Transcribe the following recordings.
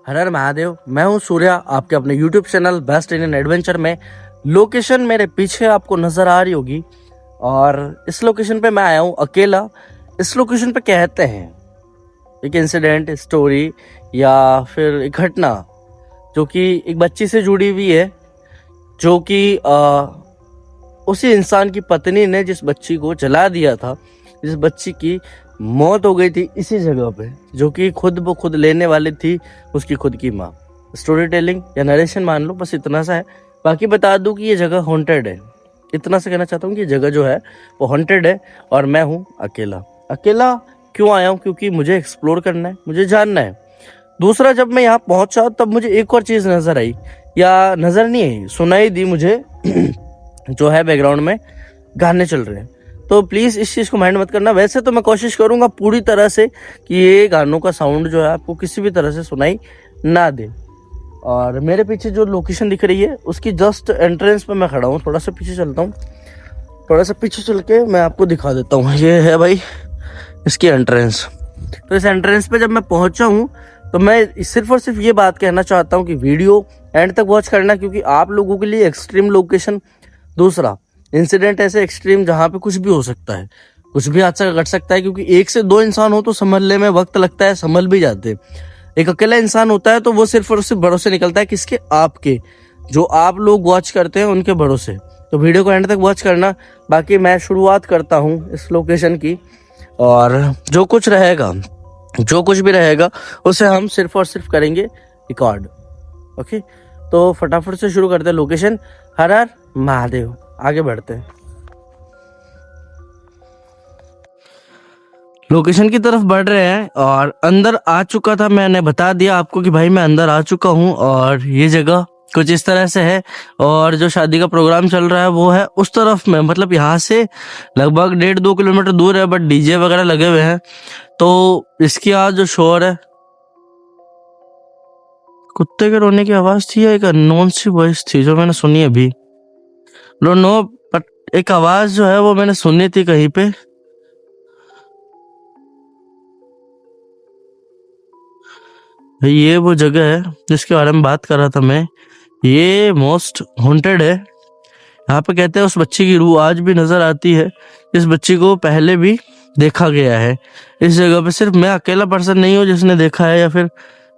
हर हर महादेव। मैं हूं सूर्या, आपके अपने YouTube channel best Indian adventure में। लोकेशन मेरे पीछे आपको नजर आ रही होगी और इस लोकेशन पे मैं आया हूं अकेला। इस लोकेशन पे कहते हैं एक इंसिडेंट स्टोरी या फिर एक घटना जो कि एक बच्ची से जुड़ी हुई है, जो कि उसी इंसान की पत्नी ने जिस बच्ची को जला दिया था, जिस बच्ची की मौत हो गई थी इसी जगह पे, जो कि खुद ब खुद लेने वाली थी उसकी खुद की माँ। स्टोरी टेलिंग या नरेशन मान लो, बस इतना सा है। बाकी बता दूं कि ये जगह हॉन्टेड है। इतना सा कहना चाहता हूँ कि ये जगह जो है वो हॉन्टेड है और मैं हूँ अकेला। अकेला क्यों आया हूँ? क्योंकि मुझे एक्सप्लोर करना है, मुझे जानना है। दूसरा, जब मैं यहाँ पहुंचा तब मुझे एक और चीज़ नज़र आई, या नज़र नहीं आई, सुनाई दी मुझे जो है बैकग्राउंड में गाने चल रहे हैं। तो प्लीज़ इस चीज़ को माइंड मत करना। वैसे तो मैं कोशिश करूँगा पूरी तरह से कि ये गानों का साउंड जो है आपको किसी भी तरह से सुनाई ना दे। और मेरे पीछे जो लोकेशन दिख रही है उसकी जस्ट एंट्रेंस पे मैं खड़ा हूँ। थोड़ा सा पीछे चलता हूँ, थोड़ा सा पीछे चल के मैं आपको दिखा देता हूँ। ये है भाई इसकी एंट्रेंस। तो इस एंट्रेंस पे जब मैं पहुंचा हूँ तो मैं सिर्फ और सिर्फ ये बात कहना चाहता हूँ कि वीडियो एंड तक वॉच करना, क्योंकि आप लोगों के लिए एक्सट्रीम लोकेशन। दूसरा, इंसिडेंट ऐसे एक्सट्रीम जहाँ पे कुछ भी हो सकता है, कुछ भी हादसा घट सकता है, क्योंकि एक से दो इंसान हो तो संभलने में वक्त लगता है, संभल भी जाते हैं। एक अकेला इंसान होता है तो वो सिर्फ और सिर्फ भरोसे निकलता है किसके? आपके, जो आप लोग वॉच करते हैं उनके भरोसे। तो वीडियो को एंड तक वॉच करना। बाकी मैं शुरुआत करता हूँ इस लोकेशन की, और जो कुछ भी रहेगा उसे हम सिर्फ और सिर्फ करेंगे रिकॉर्ड। ओके, तो फटाफट से शुरू करते हैं लोकेशन। हर हर महादेव। आगे बढ़ते हैं, लोकेशन की तरफ बढ़ रहे हैं और अंदर आ चुका था। मैंने बता दिया आपको कि भाई मैं अंदर आ चुका हूँ और ये जगह कुछ इस तरह से है। और जो शादी का प्रोग्राम चल रहा है वो है उस तरफ में, मतलब यहाँ से लगभग 1.5-2 किलोमीटर दूर है, बट डीजे वगैरह लगे हुए हैं। तो इसकी आज जो शोर है, कुत्ते के रोने की आवाज थी या एक अननोन सी वॉइस थी जो मैंने सुनी अभी? डोंट नो, बट एक आवाज जो है वो मैंने सुनी थी कहीं पे। ये वो जगह है जिसके बारे में बात कर रहा था मैं। ये मोस्ट हॉन्टेड है। यहाँ पे कहते हैं उस बच्ची की रूह आज भी नजर आती है। इस बच्ची को पहले भी देखा गया है इस जगह पे। सिर्फ मैं अकेला पर्सन नहीं हूँ जिसने देखा है या फिर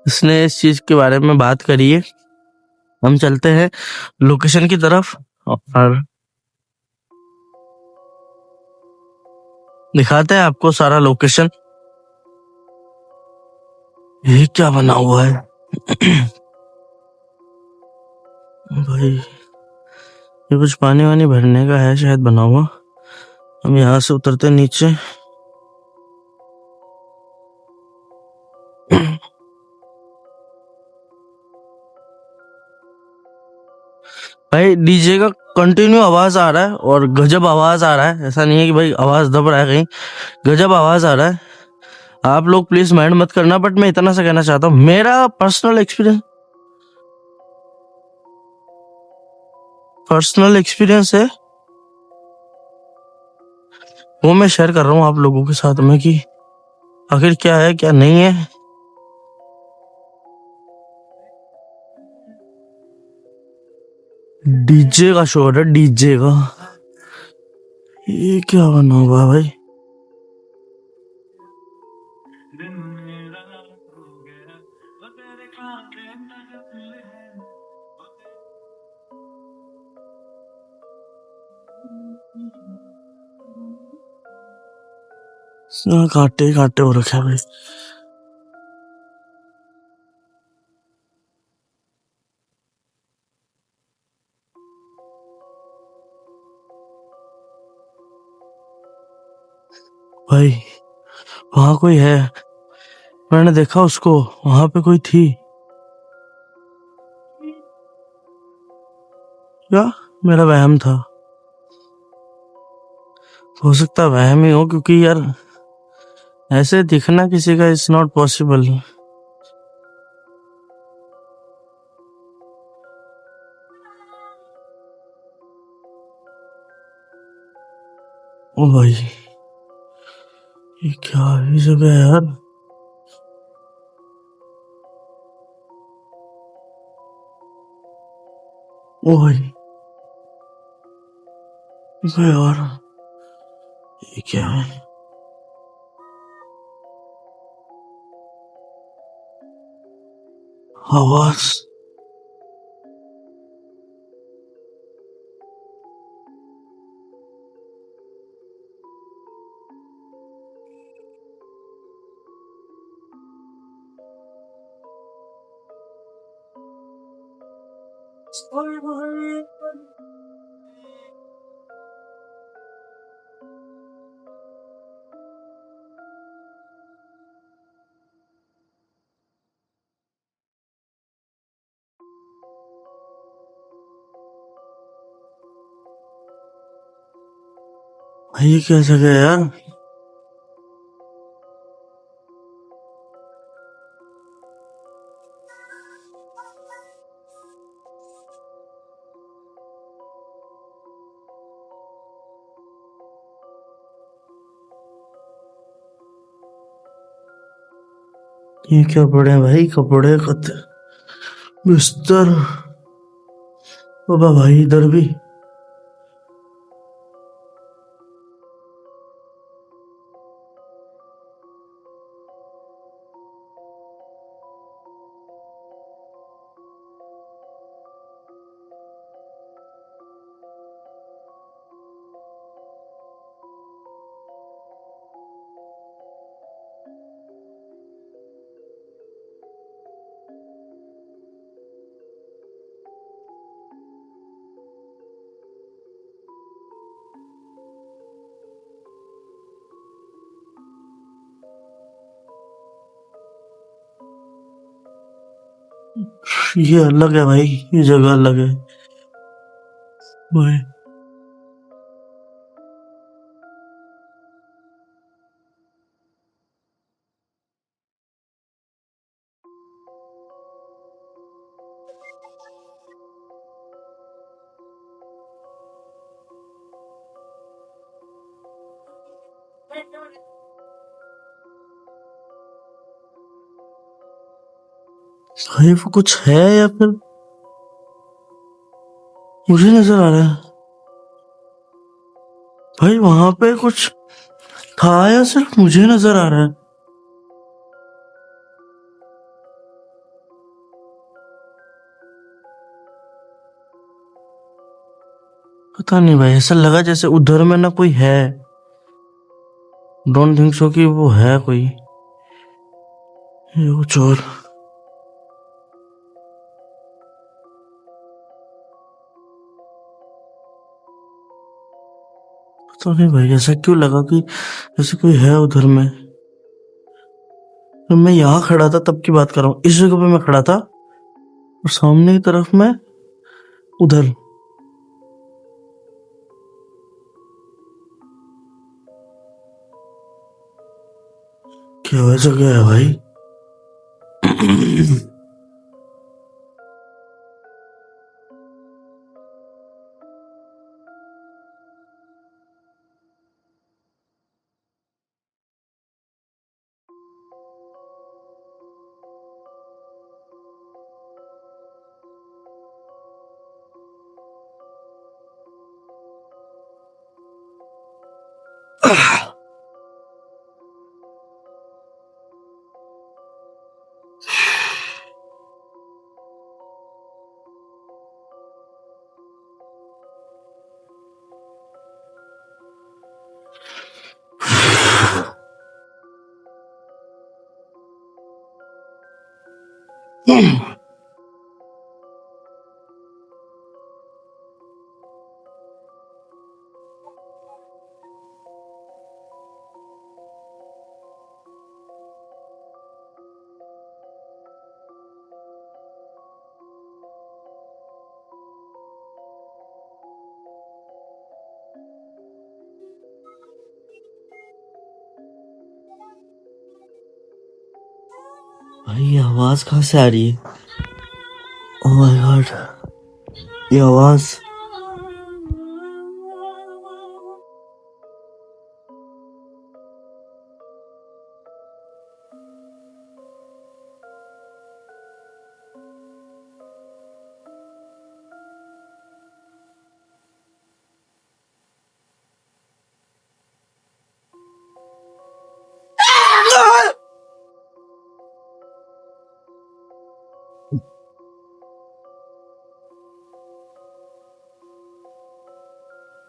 इसने इस चीज के बारे में बात करी है। हम चलते हैं लोकेशन की तरफ और दिखाते हैं आपको सारा लोकेशन। ये क्या बना हुआ है भाई? ये कुछ पानी वानी भरने का है शायद बना हुआ। हम यहाँ से उतरते नीचे। भाई डीजे का कंटिन्यू आवाज आ रहा है और गजब आवाज आ रहा है। ऐसा नहीं है कि भाई आवाज दब रहा है कहीं, गजब आवाज आ रहा है। आप लोग प्लीज माइंड मत करना, बट मैं इतना सा कहना चाहता हूँ, मेरा पर्सनल एक्सपीरियंस है वो मैं शेयर कर रहा हूँ आप लोगों के साथ में कि आखिर क्या है क्या नहीं है। डीजे का शोर है, डीजे का। ये क्या बना हुआ भाई? कांटे कांटे हो रखे हैं भाई। भाई वहां कोई है, मैंने देखा उसको, वहां पे कोई थी क्या? मेरा वहम था? हो सकता है वहम ही हो, क्योंकि यार ऐसे दिखना किसी का इट्स नॉट पॉसिबल। ओ भाई, ये क्या ये जगह है यार? ओ भाई यार, ये क्या है? आवाज। भाई ये क्या जगह है यार? ये क्या पड़े हैं भाई? कपड़े बिस्तर। बाबा भाई इधर भी। ये अलग है भाई, ये जगह अलग है भाई। भाई वो कुछ है या फिर मुझे नजर आ रहा है? भाई वहां पे कुछ था या सिर्फ मुझे नजर आ रहा है? पता नहीं भाई, ऐसा लगा जैसे उधर में ना कोई है। डोंट थिंक सो कि वो है कोई। ये कुछ और। पता नहीं भाई, ऐसा क्यों लगा कि जैसे कोई है उधर में। तो मैं यहाँ खड़ा था तब की बात कर रहा हूँ, इस जगह पे मैं खड़ा था और सामने की तरफ में उधर। क्या जगह है भाई? भाई ये आवाज कहाँ से आ रही है? ओह माय गॉड, ये आवाज।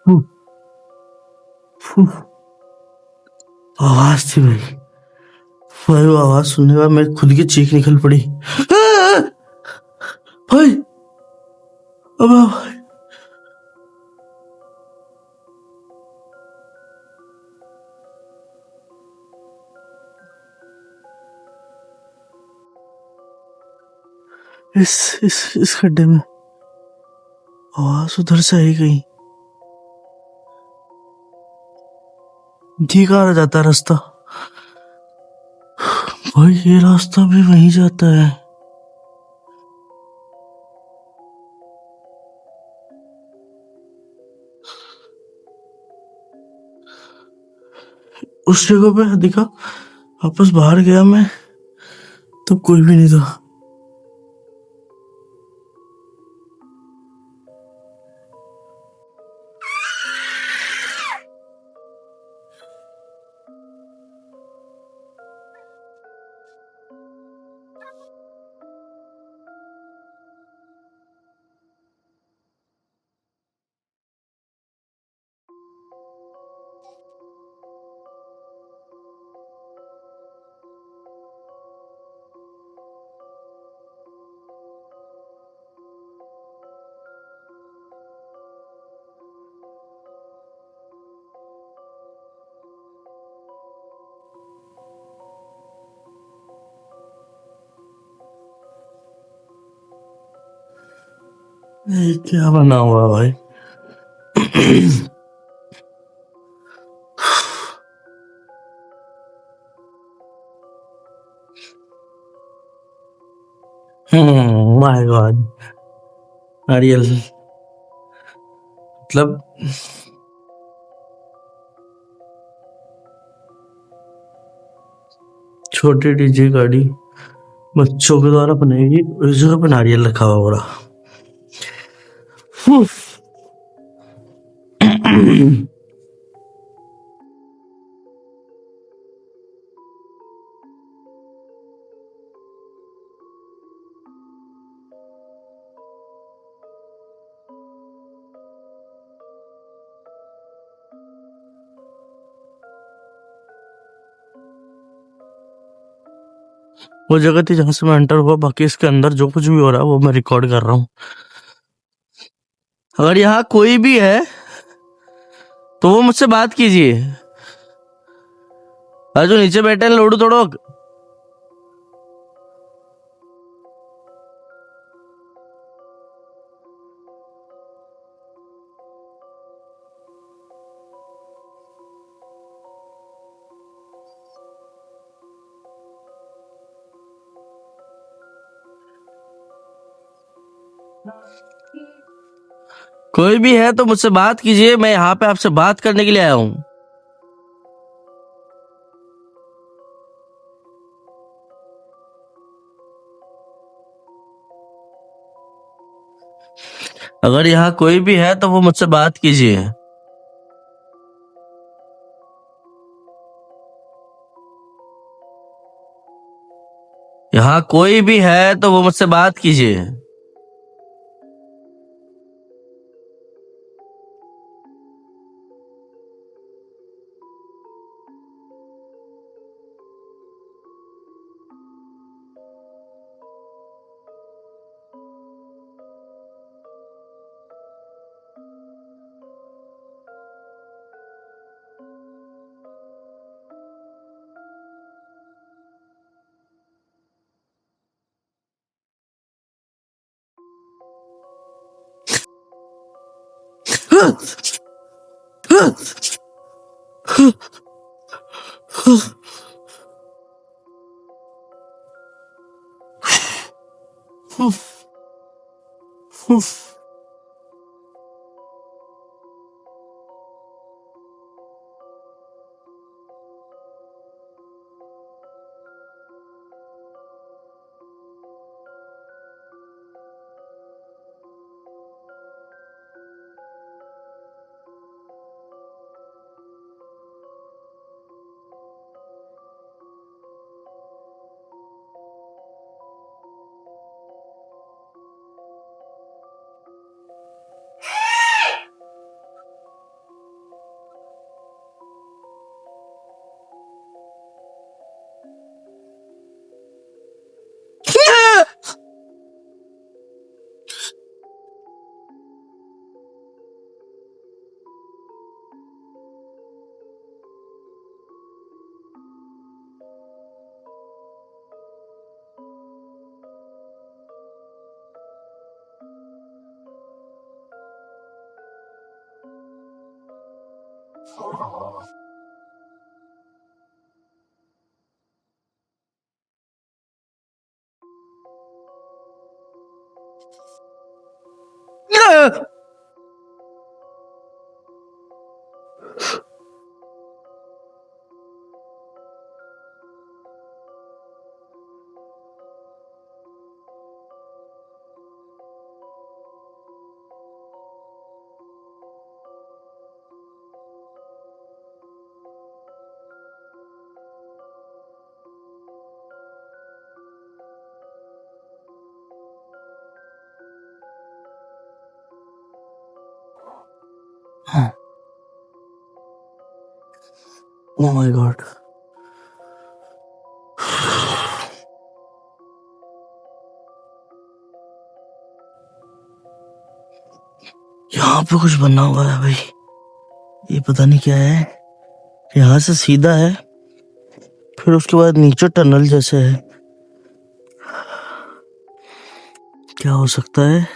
फू, फू, आवाज थी भाई। भाई वो आवाज सुनने के बाद मेरी खुद की चीख निकल पड़ी। भाई अब भाई, इस खड्डे में आवाज उधर से आई गई। ठीक आ जाता है रास्ता। भाई ये रास्ता भी वहीं जाता है। उस जगह पे दिखा, वापस बाहर गया मैं, तब कोई भी नहीं था। ये क्या बना हुआ भाई? My God. नारियल मतलब छोटी डीजे गाड़ी बच्चों के द्वारा बनाएगी, उस जगह पे नारियल रखा हुआ पूरा। वो जगह थी जहां से मैं एंटर हुआ, बाकी इसके अंदर जो कुछ भी हो रहा है वो मैं रिकॉर्ड कर रहा हूँ। अगर यहाँ कोई भी है तो वो मुझसे बात कीजिए। अरे जो नीचे बैठे हैं लोडू तोड़ो। कोई भी है तो मुझसे बात कीजिए, मैं यहाँ पे आपसे बात करने के लिए आया हूँ। अगर यहाँ कोई भी है तो वो मुझसे बात कीजिए। यहाँ कोई भी है तो वो मुझसे बात कीजिए। Oh my God. यहाँ पे कुछ बना हुआ है भाई, ये पता नहीं क्या है। यहाँ से सीधा है, फिर उसके बाद नीचे टनल जैसे है। क्या हो सकता है?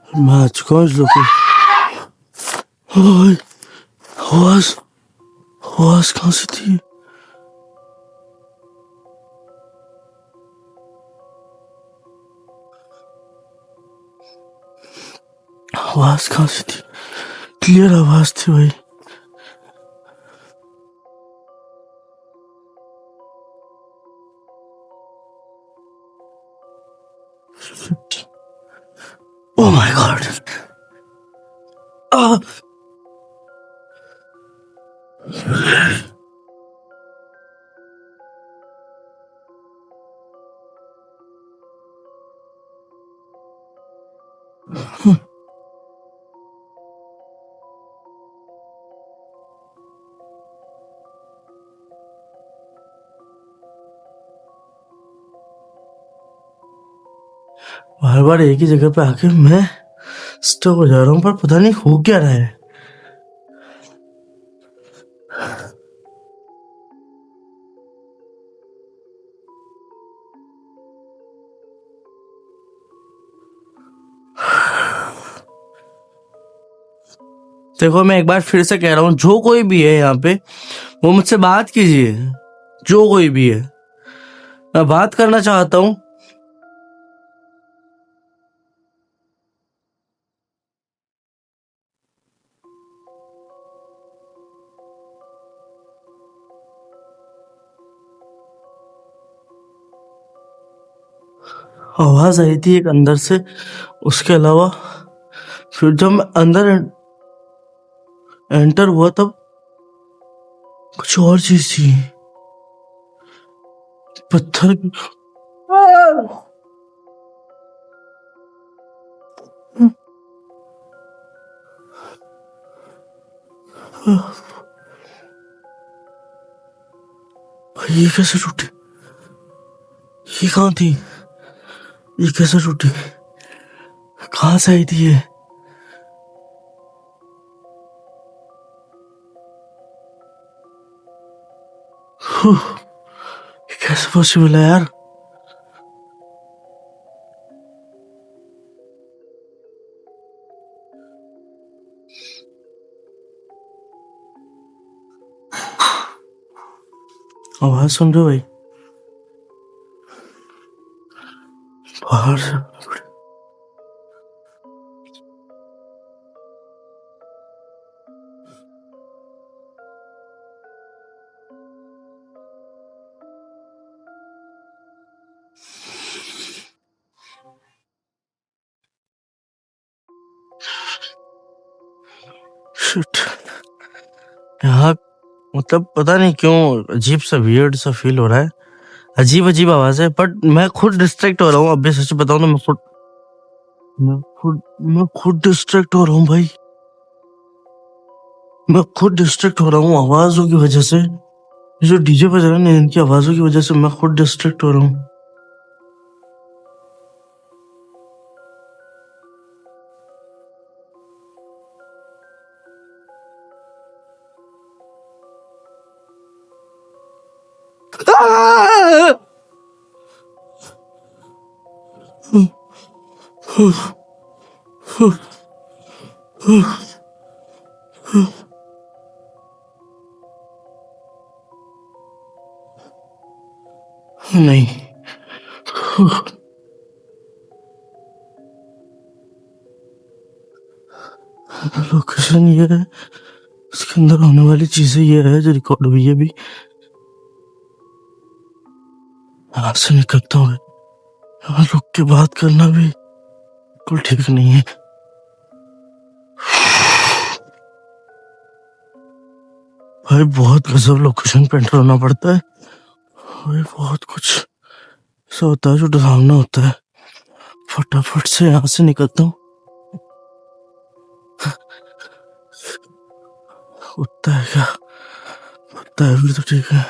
मैं आ चुका हूँ इस लोकेशन। आवाज आवाज कहाँ से थी? आवाज कहाँ से थी? क्लियर आवाज थी भाई। Oh my God. बार बार एक ही जगह पे आके मैं स्टक हो जा रहा हूँ, पर पता नहीं हो क्या रहा है। देखो, मैं एक बार फिर से कह रहा हूँ, जो कोई भी है यहाँ पे वो मुझसे बात कीजिए। जो कोई भी है, मैं बात करना चाहता हूँ। आवाज आई थी एक अंदर से, उसके अलावा फिर जब मैं अंदर एंटर हुआ तब कुछ और चीज थी। पत्थर की। भाई ये कैसे टूटी? ये कहाँ थी? ये कैसे टूटी? कहाँ से आई थी ये? ये कैसे पॉसिबल है यार? आवाज सुन रहे हो भाई? बाहर से शिट। यहाँ मतलब पता नहीं क्यों अजीब सा वियर्ड सा फील हो रहा है। अजीब अजीब आवाज है, बट मैं खुद डिस्ट्रैक्ट हो रहा हूँ। अब भी सच बताऊं तो मैं खुद डिस्ट्रैक्ट हो रहा हूँ भाई। मैं खुद डिस्ट्रैक्ट हो रहा हूँ आवाजों की वजह से। जो डीजे बज रहे हैं इनकी आवाजों की वजह से मैं खुद डिस्ट्रैक्ट हो रहा हूँ। नहीं, लोकेशन ये है, इसके अंदर होने वाली चीजें ये है जो रिकॉर्ड हुई है अभी। यहाँ से निकलता हूँ, यहाँ रुक के बात करना भी बिल्कुल ठीक नहीं है। भाई बहुत गजब लोकेशन पे एंटर होना पड़ता है भाई, बहुत कुछ ऐसा होता है जो डरावना होता है। फटाफट से यहाँ से निकलता हूँ। उठता है क्या? उठता है फिर तो ठीक है।